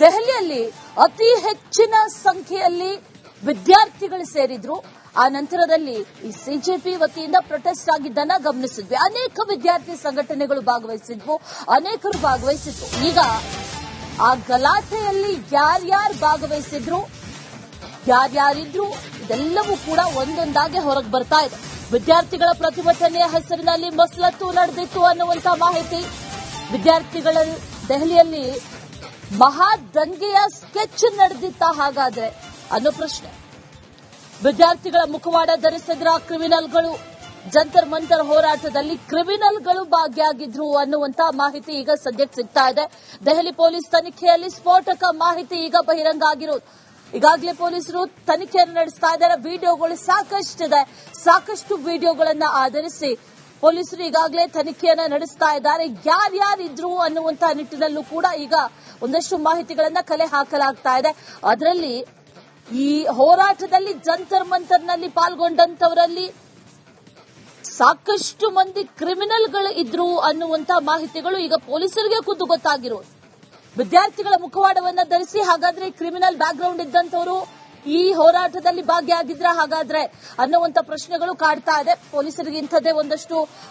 ದೆಹಲಿಯಲ್ಲಿ ಅತಿ ಹೆಚ್ಚಿನ ಸಂಖ್ಯೆಯಲ್ಲಿ ವಿದ್ಯಾರ್ಥಿಗಳು ಸೇರಿದ್ರು. ಆ ನಂತರದಲ್ಲಿ ಈ ಸಿಜೆಪಿ ವತಿಯಿಂದ ಪ್ರೊಟೆಸ್ಟ್ ಆಗಿದ್ದನ್ನ ಗಮನಿಸಿದ್ವಿ. ಅನೇಕ ವಿದ್ಯಾರ್ಥಿ ಸಂಘಟನೆಗಳು ಭಾಗವಹಿಸಿದ್ವು, ಅನೇಕರು ಭಾಗವಹಿಸಿದ್ರು. ಈಗ ಆ ಗಲಾಟೆಯಲ್ಲಿ ಯಾರ್ಯಾರು ಭಾಗವಹಿಸಿದ್ರು, ಯಾರ್ಯಾರಿದ್ರು, ಇದೆಲ್ಲವೂ ಕೂಡ ಒಂದೊಂದಾಗಿ ಹೊರಗೆ ಬರ್ತಾ ಇದೆ. ವಿದ್ಯಾರ್ಥಿಗಳ ಪ್ರತಿಭಟನೆಯ ಹೆಸರಿನಲ್ಲಿ ಮಸಲತ್ತು ನಡೆದಿತ್ತು ಅನ್ನುವಂತ ಮಾಹಿತಿ. ವಿದ್ಯಾರ್ಥಿಗಳ ದೆಹಲಿಯಲ್ಲಿ ಮಹಾದಂಗೆಯ ಸ್ಕೆಚ್ ನಡೆದಿತ್ತ ಹಾಗಾದ್ರೆ ಅನ್ನೋ ಪ್ರಶ್ನೆ. ವಿದ್ಯಾರ್ಥಿಗಳ ಮುಖವಾಡ ಧರಿಸಿದ್ರ ಕ್ರಿಮಿನಲ್ಗಳು, ಜಂತರ್ ಮಂತರ್ ಹೋರಾಟದಲ್ಲಿ ಕ್ರಿಮಿನಲ್ಗಳು ಭಾಗಿಯಾಗಿದ್ರು ಅನ್ನುವಂತ ಮಾಹಿತಿ ಈಗ ಸದ್ಯಕ್ಕೆ ಸಿಗ್ತಾ ಇದೆ. ದೆಹಲಿ ಪೊಲೀಸ್ ತನಿಖೆಯಲ್ಲಿ ಸ್ಫೋಟಕ ಮಾಹಿತಿ ಈಗ ಬಹಿರಂಗ ಆಗಿರೋದು. ಈಗಾಗಲೇ ಪೊಲೀಸರು ತನಿಖೆಯನ್ನು ನಡೆಸ್ತಾ ಇದ್ದಾರೆ. ವಿಡಿಯೋಗಳು ಸಾಕಷ್ಟಿದೆ. ಸಾಕಷ್ಟು ವಿಡಿಯೋಗಳನ್ನ ಆಧರಿಸಿ ಪೊಲೀಸರು ಈಗಾಗಲೇ ತನಿಖೆಯನ್ನ ನಡೆಸ್ತಾ ಇದ್ದಾರೆ. ಯಾರ್ಯಾರಿದ್ರು ಅನ್ನುವಂತಹ ನಿಟ್ಟಿನಲ್ಲೂ ಕೂಡ ಈಗ ಒಂದಷ್ಟು ಮಾಹಿತಿಗಳನ್ನ ಕಲೆ ಹಾಕಲಾಗ್ತಾ ಇದೆ. ಅದರಲ್ಲಿ ಈ ಹೋರಾಟದಲ್ಲಿ ಜಂತರ್ ಮಂತರ್ನಲ್ಲಿ ಪಾಲ್ಗೊಂಡಂತವರಲ್ಲಿ ಸಾಕಷ್ಟು ಮಂದಿ ಕ್ರಿಮಿನಲ್ಗಳು ಇದ್ರು ಅನ್ನುವಂತ ಮಾಹಿತಿಗಳು ಈಗ ಪೊಲೀಸರಿಗೆ ಖುದ್ದು ಗೊತ್ತಾಗಿರೋದು. ವಿದ್ಯಾರ್ಥಿಗಳ ಮುಖವಾಡವನ್ನ ಧರಿಸಿ ಹಾಗಾದ್ರೆ ಕ್ರಿಮಿನಲ್ ಬ್ಯಾಕ್ಗ್ರೌಂಡ್ ಇದ್ದಂತವರು ಈ ಹೋರಾಟದಲ್ಲಿ ಭಾಗಿಯಾಗಿದ್ರ ಹಾಗಾದ್ರೆ ಅನ್ನುವಂತ ಪ್ರಶ್ನೆಗಳು ಕಾಡ್ತಾ ಇದೆ. ಪೊಲೀಸರಿಗೆ ಇಂಥದ್ದೇ ಒಂದಷ್ಟು